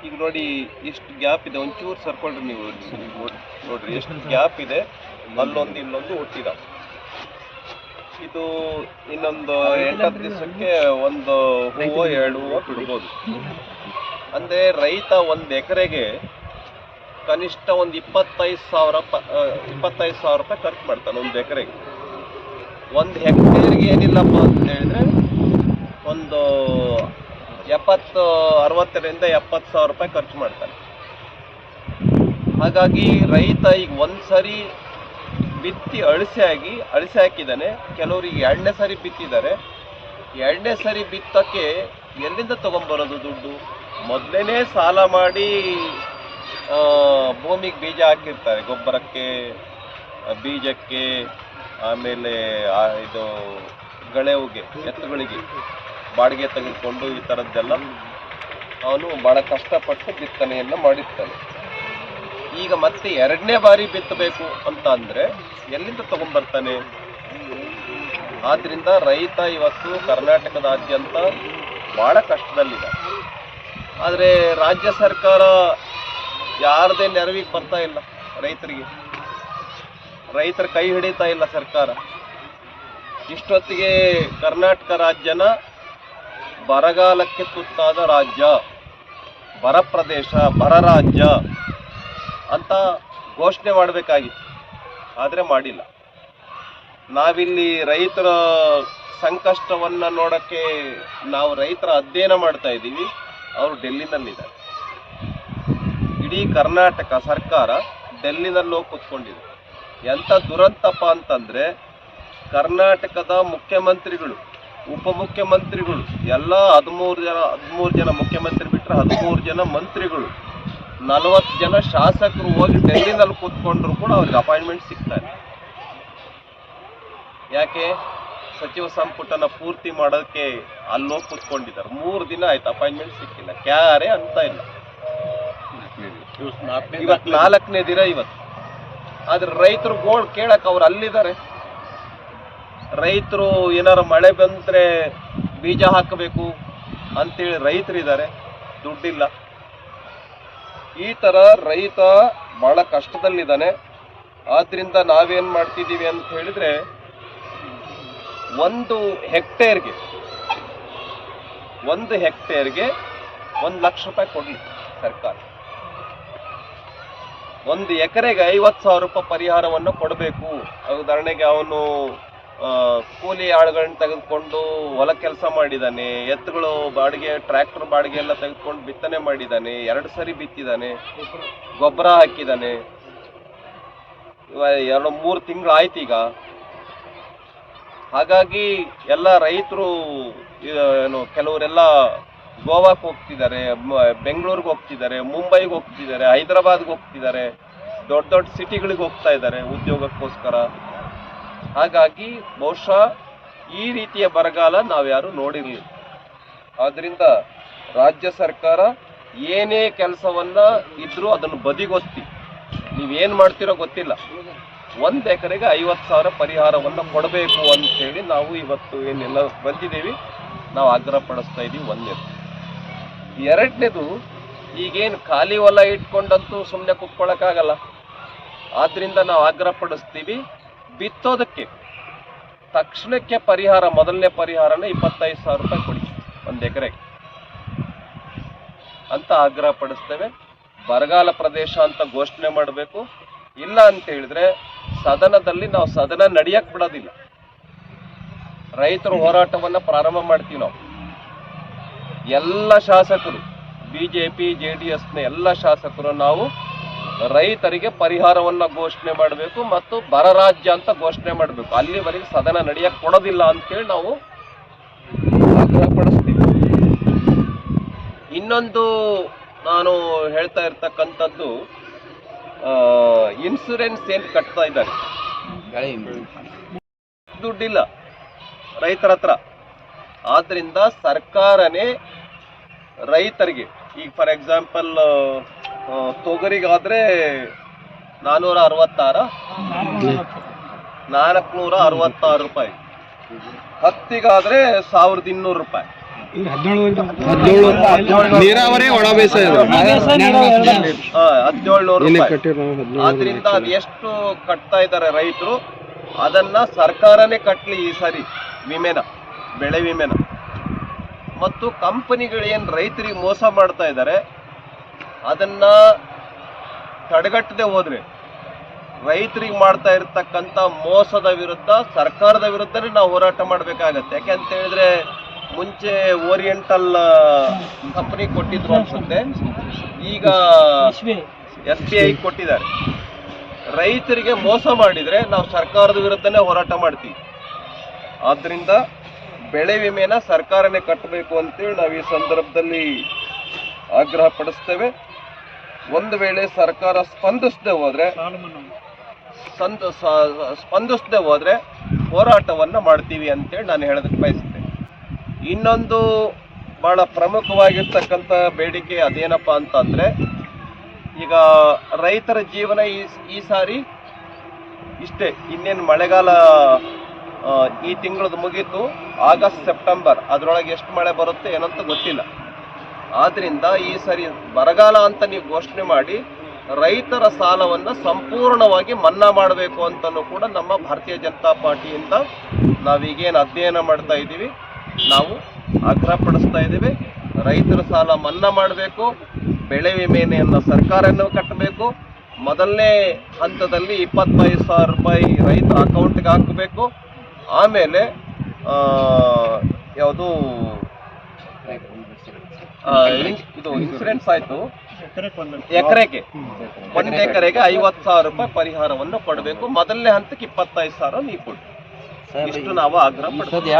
ಈಗ ನೋಡಿ ಇಷ್ಟು ಗ್ಯಾಪ್ ಇದೆ, ಒಂಚೂರು ಸರ್ಕೊಳ್ರಿ ನೀವು ನೋಡ್ರಿ ಎಷ್ಟು ಗ್ಯಾಪ್ ಇದೆ, ಅಲ್ಲೊಂದು ಇಲ್ಲೊಂದು ಹುಟ್ಟಿದ. ಇದು ಇನ್ನೊಂದು 8-10 ದಿವಸಕ್ಕೆ ಒಂದು ಹೂವು 2 ಹೂವು ಬಿಡ್ಬೋದು. ಅಂದ್ರೆ ರೈತ ಒಂದು ಎಕರೆಗೆ ಕನಿಷ್ಠ ಒಂದು 25,000 ರೂಪಾಯಿ ಖರ್ಚು ಮಾಡ್ತಾನೆ ಒಂದು ಎಕರೆಗೆ. ಒಂದು ಹೆಕ್ಟೇರ್ಗೆ ಏನಿಲ್ಲಪ್ಪ ಅಂತ ಹೇಳಿದ್ರೆ ಒಂದು 60,000 ರಿಂದ 70,000 ರೂಪಾಯಿ ಖರ್ಚು ಮಾಡ್ತಾನೆ. ಹಾಗಾಗಿ ರೈತ ಈಗ ಒಂದ್ಸರಿ ಬಿತ್ತಿ ಅಳಿಸಿ ಹಾಕಿದ್ದಾನೆ. ಕೆಲವರಿಗೆ 2ನೇ ಸರಿ ಬಿತ್ತಿದ್ದಾರೆ. 2ನೇ ಸರಿ ಬಿತ್ತಕ್ಕೆ ಎಲ್ಲಿಂದ ತಗೊಂಡ್ಬರೋದು ದುಡ್ಡು? ಮೊದಲೇನೆ ಸಾಲ ಮಾಡಿ ಭೂಮಿಗೆ ಬೀಜ ಹಾಕಿರ್ತಾರೆ, ಗೊಬ್ಬರಕ್ಕೆ, ಬೀಜಕ್ಕೆ, ಆಮೇಲೆ ಇದು ಗಳೆವುಗೆ, ಎತ್ತುಗಳಿಗೆ ಬಾಡಿಗೆ ತೆಗೆದುಕೊಂಡು ಈ ಥರದ್ದೆಲ್ಲ ಅವನು ಭಾಳ ಕಷ್ಟಪಟ್ಟು ಬಿತ್ತನೆಯನ್ನು ಮಾಡಿರ್ತಾನೆ. ಈಗ ಮತ್ತೆ 2ನೇ ಬಾರಿ ಬಿತ್ತಬೇಕು ಅಂತ ಅಂದರೆ ಎಲ್ಲಿಂದ ತಗೊಂಡ್ಬರ್ತಾನೆ? ಆದ್ದರಿಂದ ರೈತ ಇವತ್ತು ಕರ್ನಾಟಕದಾದ್ಯಂತ ಭಾಳ ಕಷ್ಟದಲ್ಲಿದೆ. ಆದರೆ ರಾಜ್ಯ ಸರ್ಕಾರ ಯಾರದೇ ನೆರವಿಗೆ ಬರ್ತಾ ಇಲ್ಲ ರೈತರಿಗೆ. ರೈತರ ಕೈ ಹಿಡಿತಾ ಇಲ್ಲ ಸರ್ಕಾರ. ಇಷ್ಟೊತ್ತಿಗೆ ಕರ್ನಾಟಕ ರಾಜ್ಯನ ಬರಗಾಲಕ್ಕೆ ತುತ್ತಾದ ರಾಜ್ಯ, ಬರ ಪ್ರದೇಶ, ಬರ ರಾಜ್ಯ ಅಂತ ಘೋಷಣೆ ಮಾಡಬೇಕಾಗಿತ್ತು, ಆದರೆ ಮಾಡಿಲ್ಲ. ನಾವಿಲ್ಲಿ ರೈತರ ಸಂಕಷ್ಟವನ್ನು ನೋಡೋಕ್ಕೆ ನಾವು ರೈತರ ಅಧ್ಯಯನ ಮಾಡ್ತಾ ಇದ್ದೀವಿ, ಅವರು ಡೆಲ್ಲಿನಲ್ಲಿದ್ದಾರೆ. ಇಡೀ ಕರ್ನಾಟಕ ಸರ್ಕಾರ ಡೆಲ್ಲಿನಲ್ಲಿ ಹೋಗಿ ಕೂತ್ಕೊಂಡಿದೆ. ಎಂಥ ದುರಂತಪ್ಪ ಅಂತಂದರೆ ಕರ್ನಾಟಕದ ಮುಖ್ಯಮಂತ್ರಿಗಳು, ಉಪಮುಖ್ಯಮಂತ್ರಿಗಳು ಎಲ್ಲ 13 ಜನ ಮುಖ್ಯಮಂತ್ರಿ ಬಿಟ್ಟರೆ 13 ಜನ ಮಂತ್ರಿಗಳು, 40 ಜನ ಶಾಸಕರು ಹೋಗಿ ಡೆಲ್ಲಿನಲ್ಲಿ ಕೂತ್ಕೊಂಡ್ರು ಕೂಡ ಅವ್ರಿಗೆ ಅಪಾಯಿಂಟ್ಮೆಂಟ್ ಸಿಗ್ತಾರೆ. ಯಾಕೆ? ಸಚಿವ ಸಂಪುಟನ ಪೂರ್ತಿ ಮಾಡೋದಕ್ಕೆ ಅಲ್ಲೋಗಿ ಕೂತ್ಕೊಂಡಿದ್ದಾರೆ. 3 ದಿನ ಆಯ್ತು, ಅಪಾಯಿಂಟ್ಮೆಂಟ್ ಸಿಕ್ಕಿಲ್ಲ. ಕ್ಯಾರೆ ಅಂತ ಇಲ್ಲ. ಇವತ್ತು 4ನೇ ದಿನ ಇವತ್ತು. ಆದ್ರೆ ರೈತರು ಗೋಳ್ ಕೇಳಕ್ ಅವ್ರು ಅಲ್ಲಿದ್ದಾರೆ. ರೈತರು ಏನಾರು ಮಳೆ ಬಂದ್ರೆ ಬೀಜ ಹಾಕಬೇಕು ಅಂತೇಳಿ ರೈತರಿದ್ದಾರೆ, ದುಡ್ಡಿಲ್ಲ. ಈ ತರ ರೈತ ಬಹಳ ಕಷ್ಟದಲ್ಲಿದ್ದಾನೆ. ಆದ್ರಿಂದ ನಾವೇನ್ ಮಾಡ್ತಿದ್ದೀವಿ ಅಂತ ಹೇಳಿದ್ರೆ, ಒಂದು ಹೆಕ್ಟೇರ್ಗೆ 1 ಲಕ್ಷ ರೂಪಾಯಿ ಕೊಡ್ಲಿ ಸರ್ಕಾರ. 1 ಎಕರೆಗೆ 50,000 ರೂಪಾಯಿ ಪರಿಹಾರವನ್ನು ಕೊಡಬೇಕು. ಉದಾಹರಣೆಗೆ ಅವನು ಕೂಲಿ ಆಳುಗಳನ್ನ ತೆಗೆದುಕೊಂಡು ಹೊಲ ಕೆಲಸ ಮಾಡಿದ್ದಾನೆ, ಎತ್ತುಗಳು ಬಾಡಿಗೆ, ಟ್ರ್ಯಾಕ್ಟರ್ ಬಾಡಿಗೆ ಎಲ್ಲ ತೆಗೆದುಕೊಂಡು ಬಿತ್ತನೆ ಮಾಡಿದ್ದಾನೆ, 2 ಸರಿ ಬಿತ್ತಿದ್ದಾನೆ, ಗೊಬ್ಬರ ಹಾಕಿದ್ದಾನೆ, 2-3 ತಿಂಗಳು ಆಯ್ತು ಈಗ. ಹಾಗಾಗಿ ಎಲ್ಲ ರೈತರು ಏನು ಕೆಲವರೆಲ್ಲ ಗೋವಾಕ್ಕೆ ಹೋಗ್ತಿದ್ದಾರೆ, ಬೆಂಗಳೂರಿಗೆ ಹೋಗ್ತಿದ್ದಾರೆ, ಮುಂಬೈಗೆ ಹೋಗ್ತಿದ್ದಾರೆ, ಹೈದರಾಬಾದ್ಗೆ ಹೋಗ್ತಿದ್ದಾರೆ, ದೊಡ್ಡ ದೊಡ್ಡ ಸಿಟಿಗಳಿಗೆ ಹೋಗ್ತಾ ಇದ್ದಾರೆ ಉದ್ಯೋಗಕ್ಕೋಸ್ಕರ. ಹಾಗಾಗಿ ಬಹುಶಃ ಈ ರೀತಿಯ ಬರಗಾಲ ನಾವ್ಯಾರು ನೋಡಿರಲಿಲ್ಲ. ಆದ್ದರಿಂದ ರಾಜ್ಯ ಸರ್ಕಾರ ಏನೇ ಕೆಲಸವನ್ನ ಇದ್ರೂ ಅದನ್ನು ಬದಿಗೊತ್ತಿ, ನೀವೇನು ಮಾಡ್ತಿರೋ ಗೊತ್ತಿಲ್ಲ, 1 ಎಕರೆಗೆ 50,000 ಪರಿಹಾರವನ್ನು ಕೊಡಬೇಕು ಅಂತೇಳಿ ನಾವು ಇವತ್ತು ಏನೆಲ್ಲ ಬಂದಿದ್ದೀವಿ, ನಾವು ಆಗ್ರಹ ಪಡಿಸ್ತಾ ಇದ್ದೀವಿ. 1ನೇದು. 2ನೇದು, ಈಗೇನು ಖಾಲಿ ಹೊಲ ಇಟ್ಕೊಂಡಂತೂ ಸುಮ್ಮನೆ ಕುತ್ಕೊಳ್ಳೋಕ್ಕಾಗಲ್ಲ. ಆದ್ರಿಂದ ನಾವು ಆಗ್ರಹ ಪಡಿಸ್ತೀವಿ, ಬಿತ್ತೋದಕ್ಕೆ ತಕ್ಷಣಕ್ಕೆ ಪರಿಹಾರ, ಮೊದಲನೇ ಪರಿಹಾರನ 25,000 ರೂಪಾಯಿ ಕೊಡಿ 1 ಎಕರೆಗೆ ಅಂತ ಆಗ್ರಹ ಪಡಿಸ್ತೇವೆ. ಬರಗಾಲ ಪ್ರದೇಶ ಅಂತ ಘೋಷಣೆ ಮಾಡಬೇಕು. ಇಲ್ಲ ಅಂತ ಹೇಳಿದ್ರೆ ಸದನದಲ್ಲಿ ನಾವು ಸದನ ನಡೆಯಕ್ಕೆ ಬಿಡೋದಿಲ್ಲ. ರೈತರ ಹೋರಾಟವನ್ನು ಪ್ರಾರಂಭ ಮಾಡ್ತೀವಿ ನಾವು. ಎಲ್ಲ ಶಾಸಕರು, ಬಿಜೆಪಿ JDSನ ಎಲ್ಲ ಶಾಸಕರು ನಾವು ರೈತರಿಗೆ ಪರಿಹಾರವನ್ನು ಘೋಷಣೆ ಮಾಡಬೇಕು ಮತ್ತು ಬರ ರಾಜ್ಯ ಅಂತ ಘೋಷಣೆ ಮಾಡಬೇಕು. ಅಲ್ಲಿವರೆಗೆ ಸದನ ನಡೆಯಕ್ಕೆ ಕೊಡೋದಿಲ್ಲ ಅಂತೇಳಿ ನಾವು ಆಗ್ರಹ ಪಡಿಸ್ತೀವಿ. ಇನ್ನೊಂದು ನಾನು ಹೇಳ್ತಾ ಇರ್ತಕ್ಕಂಥದ್ದು, ಇನ್ಸೂರೆನ್ಸ್ ಏನು ಕಟ್ತಾ ಇದ್ದಾರೆ, ದುಡ್ಡಿಲ್ಲ ರೈತರ ಹತ್ರ. ಆದ್ರಿಂದ ಸರ್ಕಾರನೇ ರೈತರಿಗೆ, ಈಗ ಫಾರ್ ಎಕ್ಸಾಂಪಲ್ ತೊಗರಿಗಾದ್ರೆ 466 ರೂಪಾಯಿ, ಹತ್ತಿಗಾದ್ರೆ 1,200 ರೂಪಾಯಿ. ನೀರಾವರಿ ಒಣ ಬೇಸಾಯ 1700 ಆದ್ರಿಂದ ಅದು ಎಷ್ಟು ಕಟ್ತಾ ಇದ್ದಾರೆ ರೈತರು ಅದನ್ನ ಸರ್ಕಾರನೇ ಕಟ್ಲಿ ಈ ಸರಿ ವಿಮೆನ, ಬೆಳೆ ವಿಮೆನ. ಮತ್ತು ಕಂಪನಿಗಳು ಏನ್ ರೈತರಿಗೆ ಮೋಸ ಮಾಡ್ತಾ ಇದ್ದಾರೆ ಅದನ್ನ ತಡೆಗಟ್ಟದೆ ಹೋದ್ರೆ ರೈತರಿಗೆ ಮಾಡ್ತಾ ಇರತಕ್ಕಂತ ಮೋಸದ ವಿರುದ್ಧ ಸರ್ಕಾರದ ವಿರುದ್ಧನೇ ನಾವು ಹೋರಾಟ ಮಾಡ್ಬೇಕಾಗತ್ತೆ. ಯಾಕೆಂತ ಹೇಳಿದ್ರೆ ಮುಂಚೆ ಓರಿಯೆಂಟಲ್ ಕಂಪನಿ ಕೊಟ್ಟಿದ್ರು ಅನ್ಸುತ್ತೆ, ಈಗ SBI ಕೊಟ್ಟಿದ್ದಾರೆ. ರೈತರಿಗೆ ಮೋಸ ಮಾಡಿದ್ರೆ ನಾವು ಸರ್ಕಾರದ ವಿರುದ್ಧನೇ ಹೋರಾಟ ಮಾಡ್ತೀವಿ. ಆದ್ರಿಂದ ಬೆಳೆ ವಿಮೆನ ಸರ್ಕಾರನೇ ಕಟ್ಟಬೇಕು ಅಂತೇಳಿ ನಾವು ಈ ಸಂದರ್ಭದಲ್ಲಿ ಆಗ್ರಹ ಪಡಿಸ್ತೇವೆ. ಒಂದು ವೇಳೆ ಸರ್ಕಾರ ಸ್ಪಂದಿಸದೆ ಹೋದ್ರೆ ಹೋರಾಟವನ್ನ ಮಾಡ್ತೀವಿ ಅಂತೇಳಿ ನಾನು ಹೇಳೋದಕ್ಕೆ ಬಯಸ್ತೇನೆ. ಇನ್ನೊಂದು ಬಹಳ ಪ್ರಮುಖವಾಗಿರ್ತಕ್ಕಂಥ ಬೇಡಿಕೆ ಅದೇನಪ್ಪ ಅಂತಂದ್ರೆ, ಈಗ ರೈತರ ಜೀವನ ಈ ಸಾರಿ ಇಷ್ಟೇ. ಇನ್ನೇನು ಮಳೆಗಾಲ ಈ ತಿಂಗಳದ್ದು ಮುಗೀತು, ಆಗಸ್ಟ್ ಸೆಪ್ಟೆಂಬರ್ ಅದರೊಳಗೆ ಎಷ್ಟು ಮಳೆ ಬರುತ್ತೆ ಏನಂತ ಗೊತ್ತಿಲ್ಲ. ಆದ್ರಿಂದ ಈ ಸರಿ ಬರಗಾಲ ಅಂತ ನೀವು ಘೋಷಣೆ ಮಾಡಿ ರೈತರ ಸಾಲವನ್ನ ಸಂಪೂರ್ಣವಾಗಿ ಮನ್ನಾ ಮಾಡಬೇಕು ಅಂತಲೂ ಕೂಡ ನಮ್ಮ ಭಾರತೀಯ ಜನತಾ ಪಾರ್ಟಿಯಿಂದ ನಾವೀಗೇನು ಅಧ್ಯಯನ ಮಾಡ್ತಾ ಇದ್ದೀವಿ, ನಾವು ಆಗ್ರಹ ಪಡಿಸ್ತಾ ಇದ್ದೀವಿ. ರೈತರ ಸಾಲ ಮನ್ನಾ ಮಾಡಬೇಕು, ಬೆಳೆ ವಿಮೆಯನ್ನು ಸರ್ಕಾರವನ್ನು ಕಟ್ಟಬೇಕು. ಮೊದಲನೇ ಹಂತದಲ್ಲಿ 25,000 ರೂಪಾಯಿ ರೈತರ ಅಕೌಂಟ್ಗೆ ಹಾಕಬೇಕು. ಆಮೇಲೆ ಯಾವುದು ಇದು ಇನ್ಸೂರೆನ್ಸ್ ಆಯ್ತು, ಎಕರೆಗೆ 1 ಎಕರೆಗೆ 50,000 ರೂಪಾಯಿ ಪರಿಹಾರವನ್ನು ಕೊಡಬೇಕು. ಮೊದಲನೇ ಹಂತಕ್ಕೆ 25,000 ನೀವು ಕೊಡಿ. ಇಷ್ಟು ನಾವು ಆಗ್ರಹ ಪಡ್ತೀವಿ.